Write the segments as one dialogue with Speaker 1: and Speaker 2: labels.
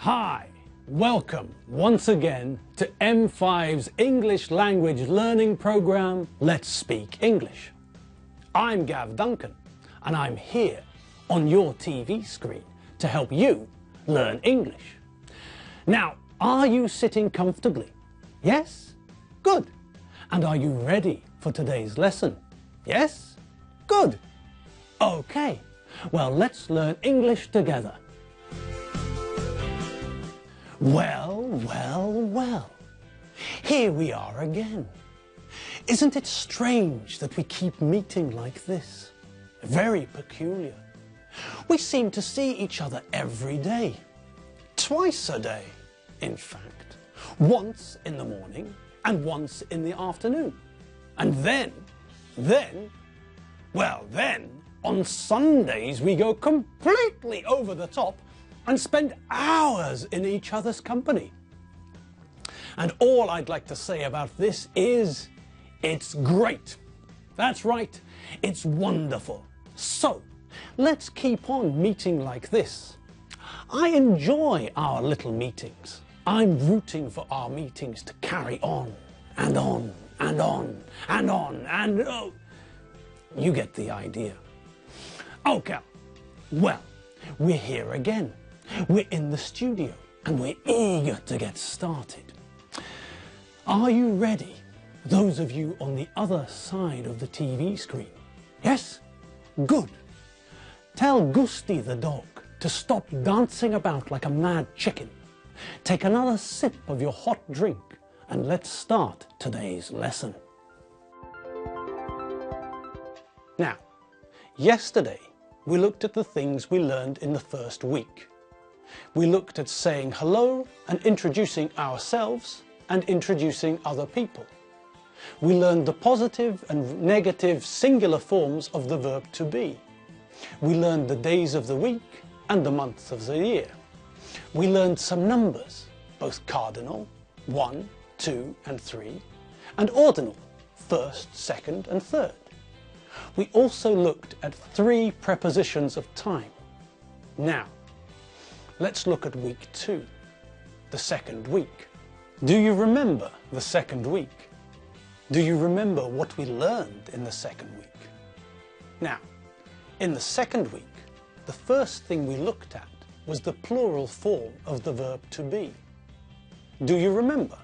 Speaker 1: Hi, welcome once again to M5's English language learning program, Let's Speak English. I'm Gav Duncan and I'm here on your TV screen to help you learn English. Now, are you sitting comfortably? Yes? Good. And are you ready for today's lesson? Yes? Good. Okay, well, let's learn English together. Well, here we are again. Isn't it strange that we keep meeting like this? Very peculiar. We seem to see each other every day. Twice a day, in fact. Once in the morning and once in the afternoon. And then, on Sundays we go completely over the top and spend hours in each other's company. And all I'd like to say about this is, it's great. That's right, it's wonderful. So, let's keep on meeting like this. I enjoy our little meetings. I'm rooting for our meetings to carry on and on and on and on and on. You get the idea. Okay, well, we're here again. We're in the studio and we're eager to get started. Are you ready? Those of you on the other side of the TV screen. Yes? Good. Tell Gusti the dog to stop dancing about like a mad chicken. Take another sip of your hot drink and let's start today's lesson. Now, yesterday we looked at the things we learned in the first week. We looked at saying hello and introducing ourselves and introducing other people. We learned the positive and negative singular forms of the verb to be. We learned the days of the week and the months of the year. We learned some numbers, both cardinal, 1, 2 and 3, and ordinal, first, second and third. We also looked at 3 prepositions of time. Now, let's look at week 2, the second week. Do you remember the second week? Do you remember what we learned in the second week? Now, in the second week, the first thing we looked at was the plural form of the verb to be. Do you remember?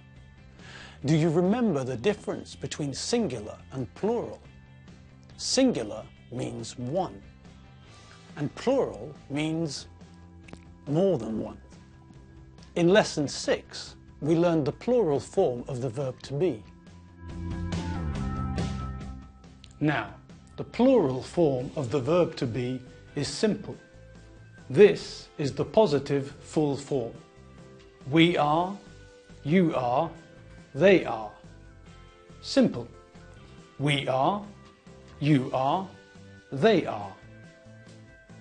Speaker 1: Do you remember the difference between singular and plural? Singular means one, and plural means more than one. In lesson 6, we learned the plural form of the verb to be. Now, the plural form of the verb to be is simple. This is the positive full form. We are, you are, they are. Simple. We are, you are, they are.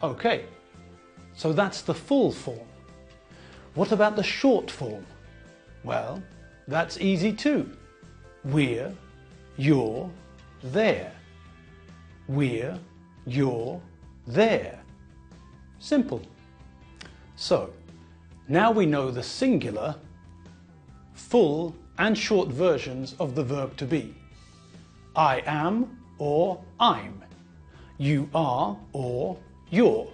Speaker 1: Okay, so that's the full form. What about the short form? Well, that's easy too. We're, you're, they're. We're, you're, there. Simple. So, now we know the singular, full and short versions of the verb to be. I am or I'm. You are or you're.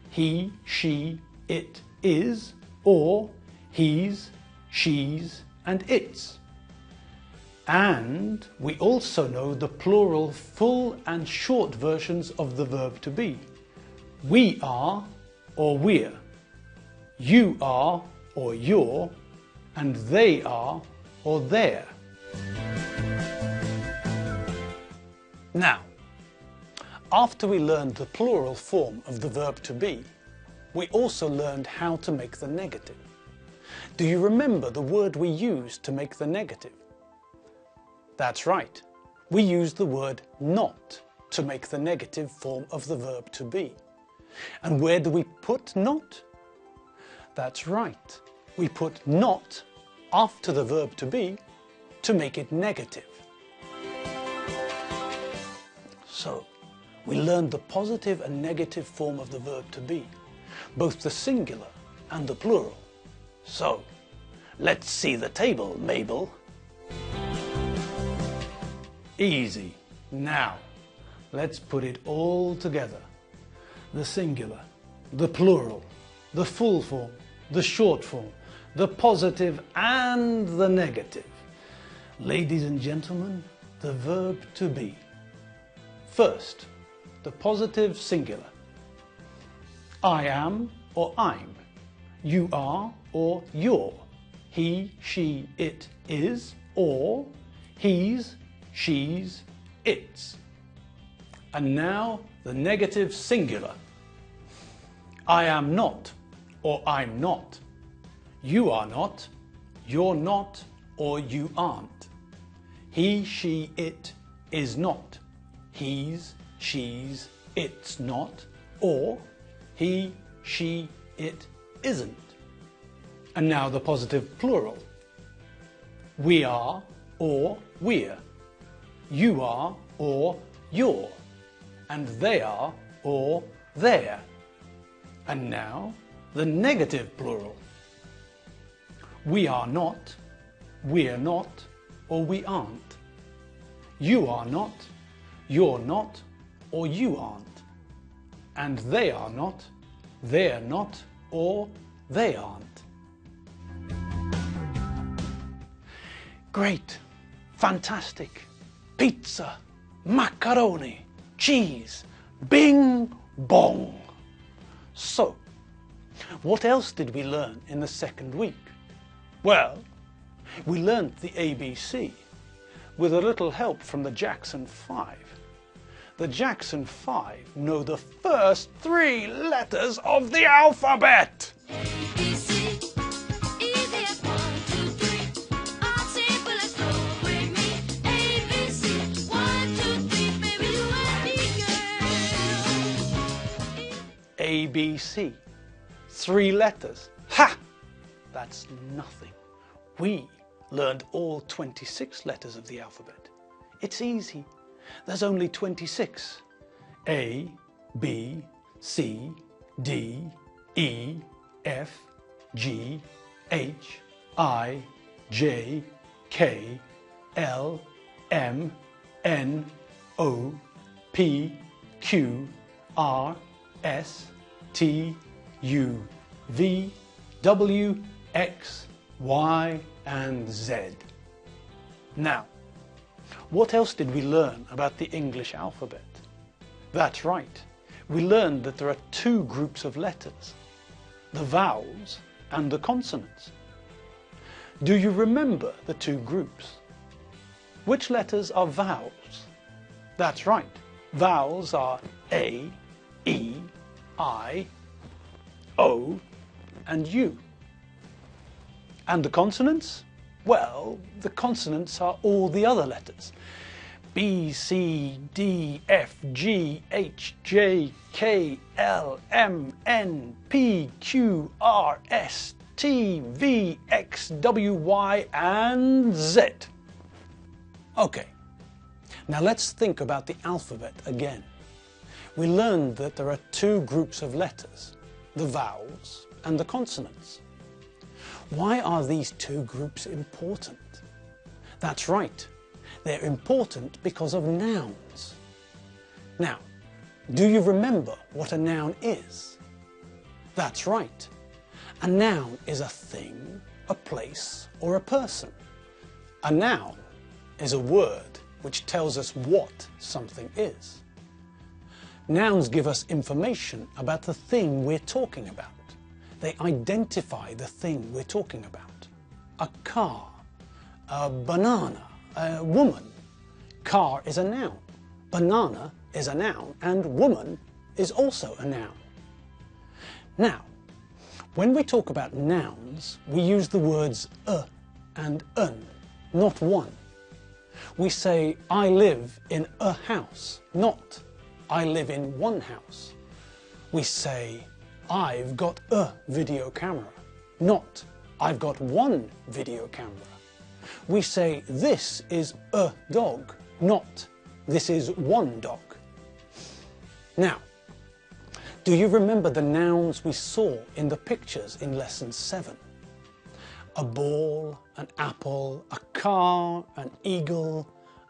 Speaker 1: He, she, it is or he's, she's and its. And we also know the plural full and short versions of the verb to be. We are or we're. You are or you're. And they are or they're. Now, after we learned the plural form of the verb to be, we also learned how to make the negative. Do you remember the word we used to make the negative? That's right. We used the word not to make the negative form of the verb to be. And where do we put not? That's right. We put not after the verb to be to make it negative. So, we learned the positive and negative form of the verb to be, both the singular and the plural. So, let's see the table, Mabel. Easy. Now, let's put it all together. The singular, the plural, the full form, the short form, the positive and the negative. Ladies and gentlemen, the verb to be. First, the positive singular. I am or I'm. You are or you're. He, she, it is, or he's, she's, it's. And now the negative singular. I am not or I'm not. You are not, you're not, or you aren't. He, she, it is not. He's, she's, it's not, or he, she, it isn't. And now the positive plural. We are or we're. You are or you're. And they are or they're. And now the negative plural. We are not, we're not, or we aren't. You are not, you're not, or you aren't. And they are not, they're not, or they aren't. Great, fantastic, pizza, macaroni, cheese, bing, bong. So, what else did we learn in the second week? Well, we learned the ABC with a little help from the Jackson 5. The Jackson 5 know the first 3 letters of the alphabet. ABC, easy as 1, 2, 3. All simple as do, re, mi. ABC, 1, 2, 3, baby, you and me, girl. ABC, 3 letters. Ha! That's nothing. We learned all 26 letters of the alphabet. It's easy. There's only 26. A, B, C, D, E, F, G, H, I, J, K, L, M, N, O, P, Q, R, S, T, U, V, W, X, Y, and Z. Now, what else did we learn about the English alphabet? That's right, we learned that there are 2 groups of letters, the vowels and the consonants. Do you remember the 2 groups? Which letters are vowels? That's right, vowels are A, E, I, O, and U. And the consonants? Well, the consonants are all the other letters. B, C, D, F, G, H, J, K, L, M, N, P, Q, R, S, T, V, X, W, Y, and Z. Okay, now let's think about the alphabet again. We learned that there are 2 groups of letters, the vowels and the consonants. Why are these 2 groups important? That's right, they're important because of nouns. Now, do you remember what a noun is? That's right, a noun is a thing, a place, or a person. A noun is a word which tells us what something is. Nouns give us information about the thing we're talking about. They identify the thing we're talking about. A car, a banana, a woman. Car is a noun, banana is a noun, and woman is also a noun. Now, when we talk about nouns, we use the words and un, not one. We say, I live in a house, not I live in one house. We say, I've got a video camera, not I've got one video camera. We say this is a dog, not this is one dog. Now, do you remember the nouns we saw in the pictures in lesson 7? a ball, an apple, a car, an eagle,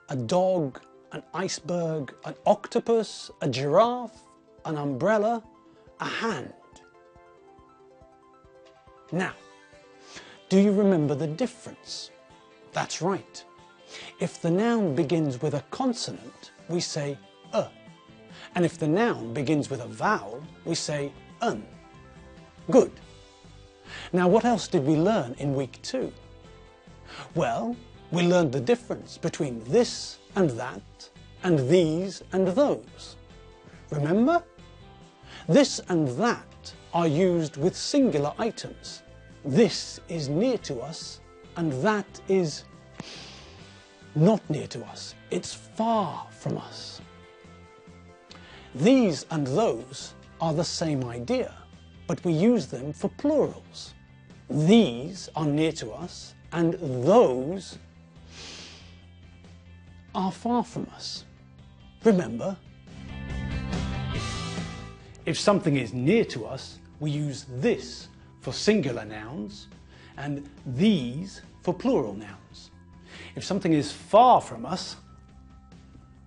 Speaker 1: a dog, an iceberg, an octopus, a giraffe, an umbrella, a hand. Now, do you remember the difference? That's right. If the noun begins with a consonant, we say and if the noun begins with a vowel, we say un. Good. Now, what else did we learn in week 2? Well, we learned the difference between this and that, and these and those. Remember? This and that are used with singular items. This is near to us, and that is not near to us. It's far from us. These and those are the same idea, but we use them for plurals. These are near to us, and those are far from us. Remember? If something is near to us, we use this for singular nouns and these for plural nouns. If something is far from us,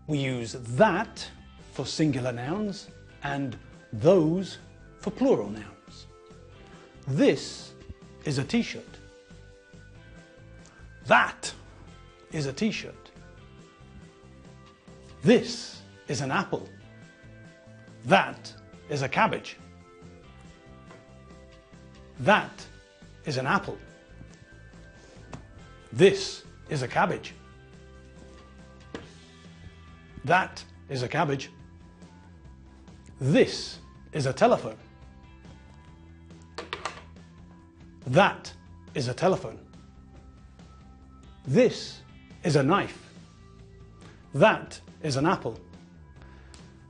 Speaker 1: we use that for singular nouns and those for plural nouns. This is a t-shirt. That is a t-shirt. This is an apple. That is a cabbage. That is an apple. This is a cabbage. That is a cabbage. This is a telephone. That is a telephone. This is a knife. That is an apple.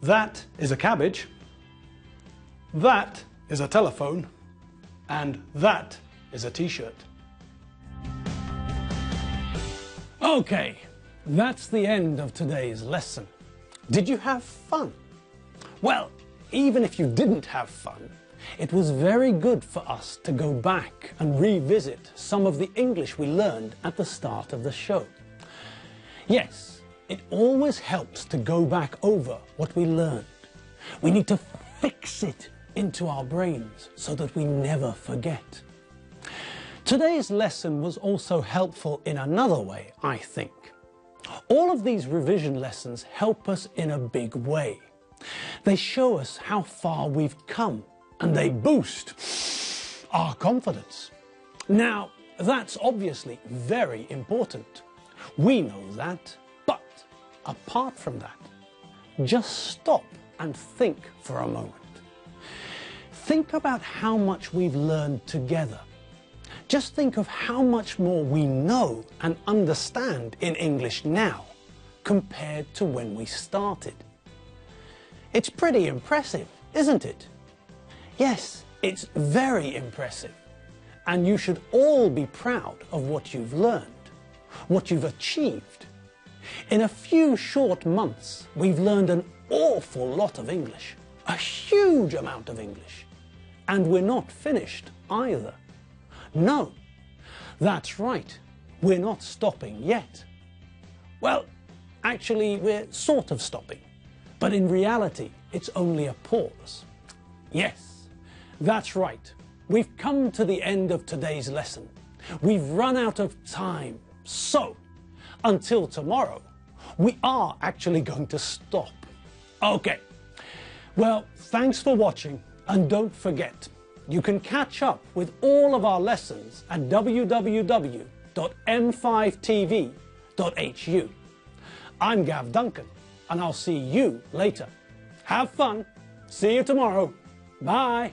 Speaker 1: That is a cabbage. That is a telephone. And that is a t-shirt. Okay, that's the end of today's lesson. Did you have fun? Well, even if you didn't have fun, it was very good for us to go back and revisit some of the English we learned at the start of the show. Yes, it always helps to go back over what we learned. We need to fix it into our brains so that we never forget. Today's lesson was also helpful in another way, I think. All of these revision lessons help us in a big way. They show us how far we've come, and they boost our confidence. Now, that's obviously very important. We know that, but apart from that, just stop and think for a moment. Think about how much we've learned together. Just think of how much more we know and understand in English now compared to when we started. It's pretty impressive, isn't it? Yes, it's very impressive. And you should all be proud of what you've learned, what you've achieved. In a few short months, we've learned an awful lot of English, a huge amount of English. And we're not finished either. No, that's right, we're not stopping yet. Well, actually, we're sort of stopping, but in reality, it's only a pause. Yes, that's right, we've come to the end of today's lesson. We've run out of time, so until tomorrow, we are actually going to stop. Okay, well, thanks for watching, and don't forget, you can catch up with all of our lessons at www.m5tv.hu. I'm Gav Duncan, and I'll see you later. Have fun. See you tomorrow. Bye.